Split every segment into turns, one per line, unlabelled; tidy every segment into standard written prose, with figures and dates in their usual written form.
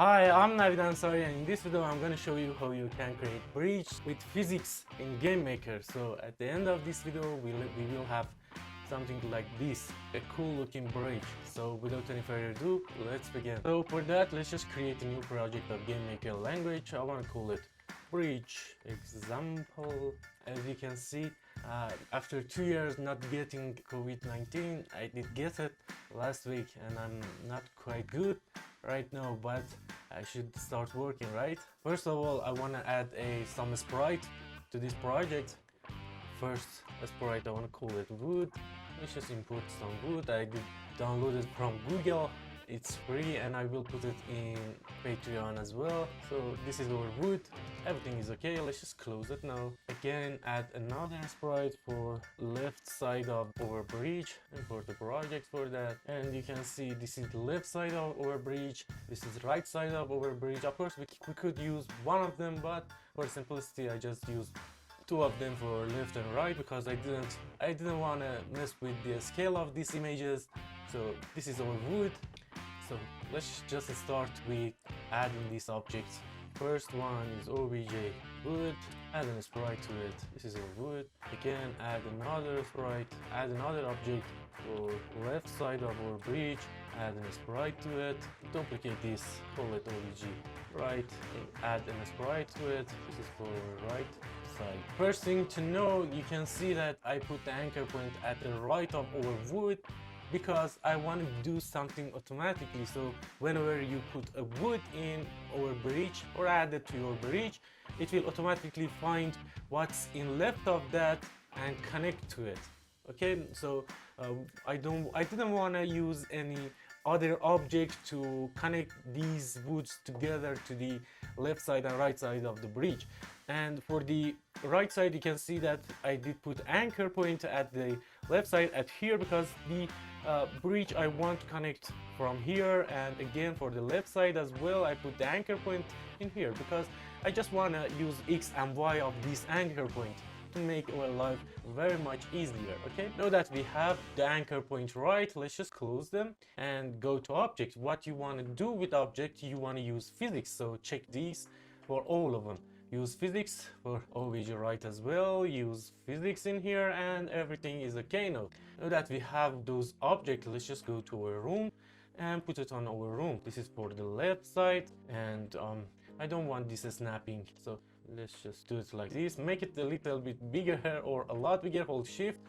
Hi, I'm Navid Ansari, and in this video I'm going to show you how you can create bridge with physics in gamemaker. So at the end of this video we will have something like this, a cool looking bridge. So without any further ado, let's begin. So for that, let's just create a new project of gamemaker language. I want to call it bridge example. As you can see, after 2 years not getting COVID-19, I did get it last week and I'm not quite good right now, but I should start working, right? First of all, I want to add some sprite to this project. First sprite, I want to call it wood. Let's just import some wood. I did download it from Google. It's free and I will put it in Patreon as well. So this is our wood. Everything is okay. Let's just close it now. Again, add another sprite for left side of our bridge. Import the project for that. And you can see this is the left side of our bridge. This is the right side of our bridge. Of course, we could use one of them, but for simplicity, I just used two of them for left and right because I didn't want to mess with the scale of these images. So this is our wood. So let's just start with adding these objects. First one is obj wood, add a sprite to it. This is a wood. Again, add another sprite, add another object for left side of our bridge, add a sprite to it, duplicate this, call it obj right, add a sprite to it. This is for right side. First thing to know, you can see that I put the anchor point at the right of our wood because I want to do something automatically. So whenever you put a wood in our bridge or add it to your bridge, it will automatically find what's in left of that and connect to it. Okay, so I didn't want to use any other object to connect these woods together to the left side and right side of the bridge. And for the right side, you can see that I did put anchor point at the left side at here because the bridge I want to connect from here, and again for the left side as well I put the anchor point in here because I just want to use X and Y of this anchor point to make our life very much easier. Okay, now that we have the anchor point right, let's just close them and go to object. What you want to do with object, you want to use physics, so check these for all of them. Use physics for obj right as well, use physics in here, and everything is okay now. Now that we have those objects, let's just go to our room and put it on our room. This is for the left side, and I don't want this snapping, so let's just do it like this. Make it a little bit bigger or a lot bigger, hold shift.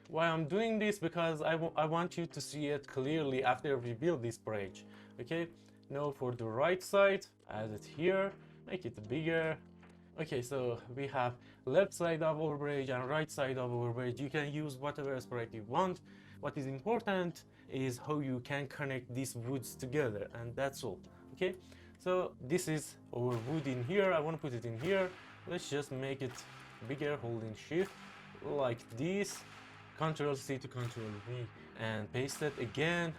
Why I'm doing this? Because I want you to see it clearly after we build this bridge. Okay, now for the right side, add it here, make it bigger. Okay, so we have left side of our bridge and right side of our bridge. You can use whatever sprite you want. What is important is how you can connect these woods together, and that's all. Okay, so this is our wood in here. I want to put it in here. Let's just make it bigger, holding shift like this. Control C to Control V and paste it again,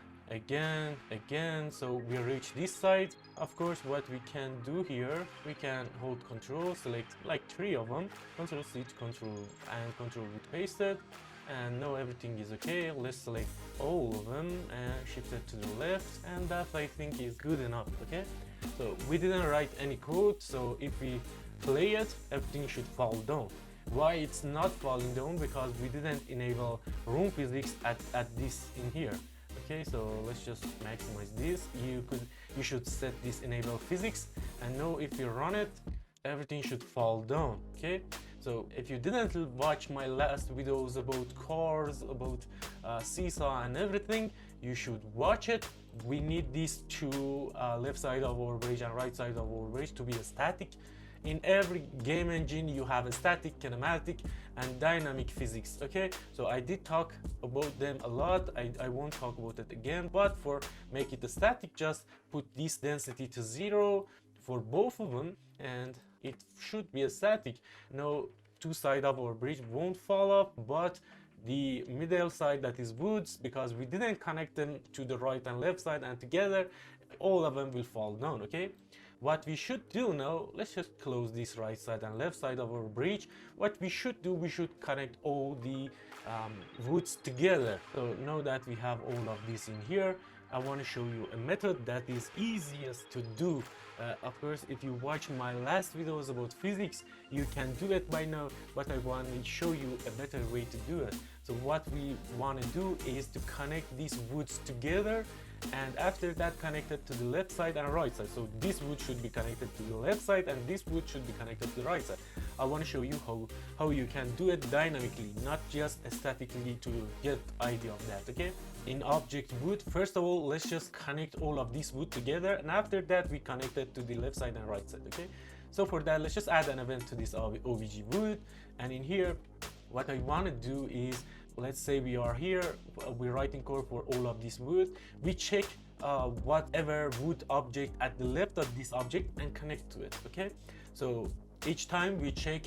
so we reach this side. Of course, what we can do here, we can hold Control, select like 3 of them, Control C to Control and Control V paste it, and now everything is okay. Let's select all of them and shift it to the left, and that I think is good enough. Okay, so we didn't write any code, so if we play it, everything should fall down. Why it's not falling down? Because we didn't enable room physics at this in here. Okay, so let's just maximize this. You should set this enable physics, and now if you run it, everything should fall down. Okay, so if you didn't watch my last videos about cars, about seesaw and everything, you should watch it. We need these two left side of our bridge and right side of our bridge to be static. In every game engine you have a static, kinematic and dynamic physics. Okay, so I did talk about them a lot. I won't talk about it again, but for make it a static, just put this density to 0 for both of them and it should be a static. No two sides of our bridge won't fall off, but the middle side, that is woods, because we didn't connect them to the right and left side, and together all of them will fall down. Okay, what we should do now, let's just close this right side and left side of our bridge. What we should do, we should connect all the woods together. So now that we have all of this in here, I want to show you a method that is easiest to do. Of course, if you watch my last videos about physics, you can do it by now, but I want to show you a better way to do it. So what we want to do is to connect these woods together, and after that connect it to the left side and right side. So this wood should be connected to the left side and this wood should be connected to the right side. I want to show you how you can do it dynamically, not just statically, to get idea of that. Okay, in object wood, first of all, let's just connect all of this wood together, and after that we connect it to the left side and right side. Okay, so for that, let's just add an event to this OBJ wood, and in here what I want to do is, let's say we are here, we're writing code for all of this wood. We check whatever wood object at the left of this object and connect to it. Okay, so each time we check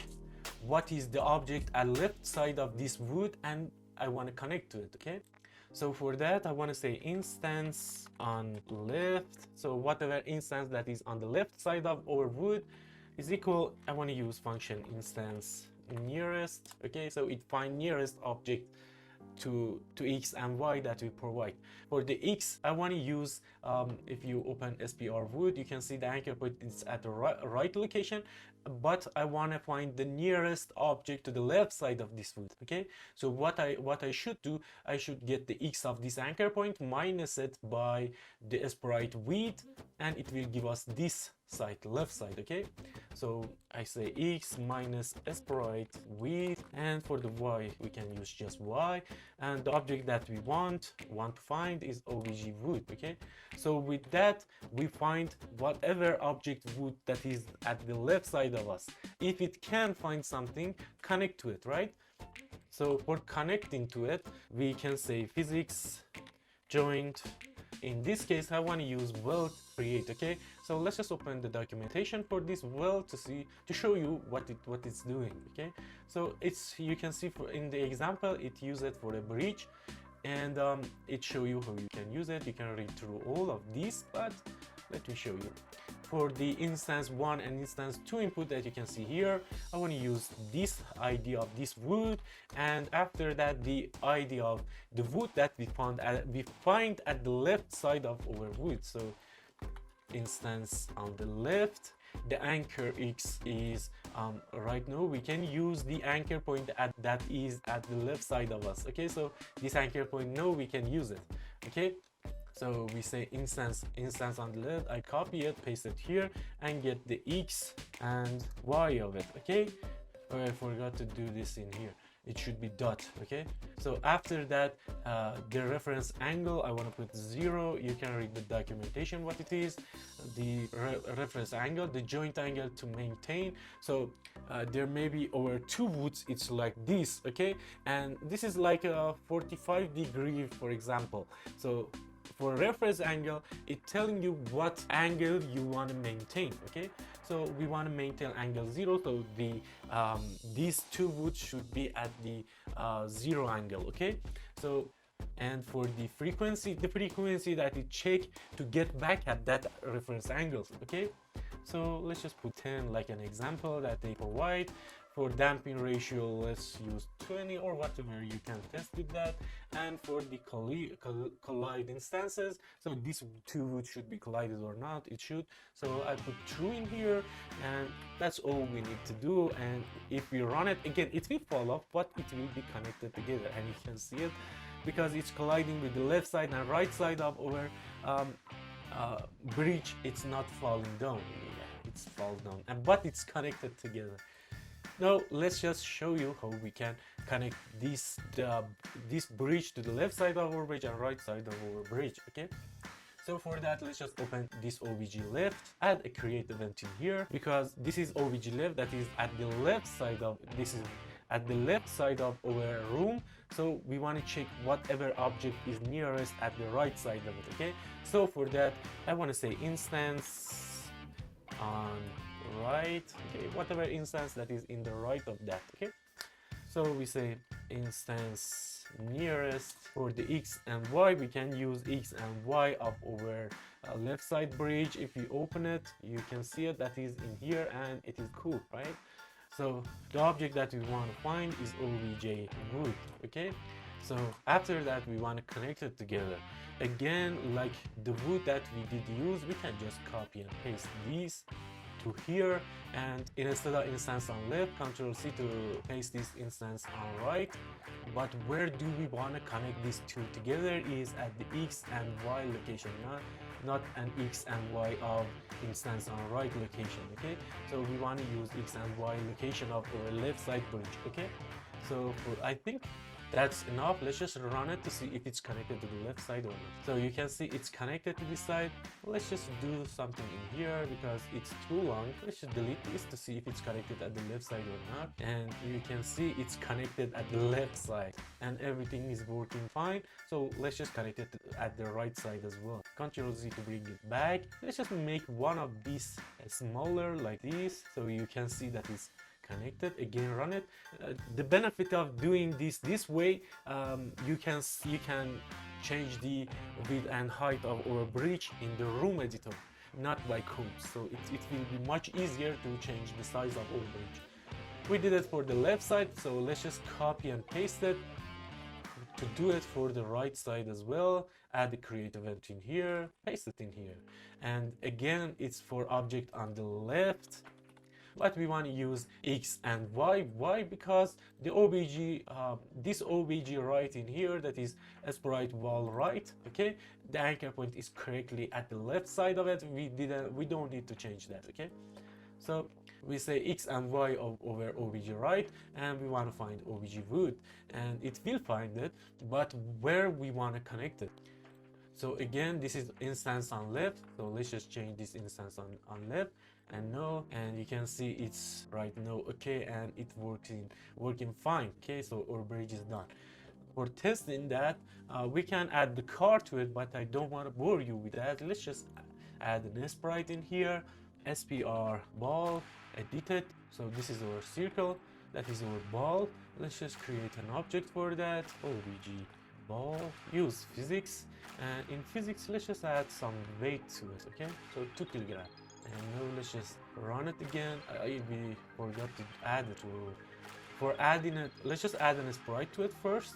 what is the object at left side of this wood and I want to connect to it. Okay, so for that I want to say instance on left, so whatever instance that is on the left side of our wood is equal, I want to use function instance nearest. Okay, so it find nearest object to x and y that we provide. For the x, I want to use, if you open SPR wood, you can see the anchor point is at the right location, but I want to find the nearest object to the left side of this wood. Okay, so what I should do, I should get the x of this anchor point, minus it by the sprite width, and it will give us this side, left side. Okay, so I say x minus sprite width, and for the y we can use just y, and the object that we want to find is obj wood. Okay, so with that we find whatever object wood that is at the left side of us. If it can find something, connect to it, right? So for connecting to it, we can say physics joint. In this case, I want to use weld create. Okay, so let's just open the documentation for this weld to show you what it's doing. Okay, so you can see in the example it use it for a bridge, and it show you how you can use it. You can read through all of these, but let me show you. For the instance 1 and instance 2 input that you can see here, I want to use this ID of this wood, and after that the ID of the wood that we find at the left side of our wood. So instance on the left, the anchor x is right now we can use the anchor point that is at the left side of us. Okay, so this anchor point, now we can use it. Okay, so we say instance on the left, I copy it, paste it here, and get the x and y of it. Okay, oh, I forgot to do this in here. It should be dot. Okay, so after that the reference angle, I want to put 0. You can read the documentation what it is. The reference angle, the joint angle to maintain. So there may be over two woods, it's like this. Okay, and this is like a 45 degree, for example. So for reference angle, it's telling you what angle you want to maintain. Okay, so we want to maintain angle 0, so these two woods should be at the 0 angle. Okay, so and for the frequency that it check to get back at that reference angle. Okay, so let's just put 10 like an example that they provide. For damping ratio, let's use 20 or whatever you can test with that. And for the collide instances, so these two woods should be collided or not, it should. So I put true in here, and that's all we need to do. And if we run it again, it will fall off, but it will be connected together, and you can see it because it's colliding with the left side and right side of our bridge. It's not falling down. Yeah, it's fall down, but it's connected together. Now let's just show you how we can connect this bridge to the left side of our bridge and right side of our bridge. Okay, so for that, let's just open this obj left, add a create event in here, because this is obj left, that is at the left side of our room. So we want to check whatever object is nearest at the right side of it. Okay, so for that I want to say instance on right. Okay, whatever instance that is in the right of that. Okay, so we say instance nearest. For the x and y, we can use x and y of our left side bridge. If you open it, you can see it, that is in here, and it is cool, right? So the object that we want to find is obj wood. Okay, So after that, we want to connect it together. Again, like the wood that we did use, we can just copy and paste these to here, and instead of instance on left, Control C to paste this instance on right. But where do we want to connect these two together is at the X and Y location, not an X and Y of instance on right location. Okay, so we want to use X and Y location of our left side bridge. Okay, so I think that's enough. Let's just run it to see if it's connected to the left side or not. So you can see it's connected to this side. Let's just do something in here because it's too long. Let's just delete this to see if it's connected at the left side or not. And you can see it's connected at the left side and everything is working fine. So let's just connect it at the right side as well. Control Z to bring it back. Let's just make one of these smaller like this, so you can see that it's connected. Again, run it. The benefit of doing this way, you can change the width and height of our bridge in the room editor, not by code. So it will be much easier to change the size of our bridge. We did it for the left side, so let's just copy and paste it to do it for the right side as well. Add the create event in here, paste it in here, and again it's for object on the left, but we want to use X and Y. Why? Because the OBJ, this OBJ right in here, that is a sprite wall right. Okay, the anchor point is correctly at the left side of it. We don't need to change that. Okay, so we say X and Y over OBJ right, and we want to find OBJ wood, and it will find it, but where we want to connect it. So again, this is instance on left, so let's just change this instance on left and no, and you can see it's right now. Okay, and it working fine. Okay, so our bridge is done. For testing that, we can add the car to it, but I don't want to bore you with that. Let's just add an sprite in here, SPR ball, edit it. So this is our circle, that is our ball. Let's just create an object for that, OBJ ball, use physics, and in physics let's just add some weight to it. Okay, so 2 kilograms. And now let's just run it again. We forgot to add it. For adding it, let's just add a sprite to it first.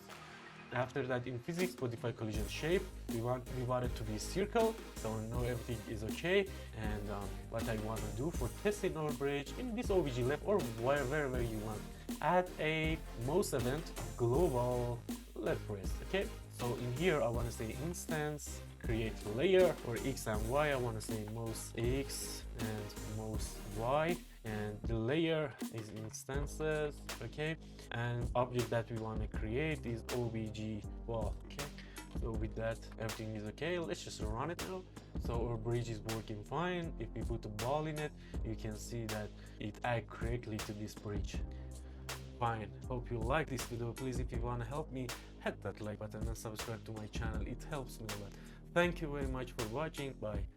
After that, in physics, modify collision shape. We want it to be circle, so now everything is okay. And what I want to do for testing our bridge in this OBJ lab or wherever you want, add a mouse event global left press. Okay, so in here I want to say instance create layer for X and Y. I want to say mouse X and mouse Y, and the layer is instances. Okay, and object that we want to create is OBJ wall. Okay, so with that everything is okay. Let's just run it now. So our bridge is working fine. If we put a ball in it, you can see that it adds correctly to this bridge. Fine. Hope you like this video. Please, if you want to help me, hit that like button and subscribe to my channel. It helps me a lot. Thank you very much for watching. Bye.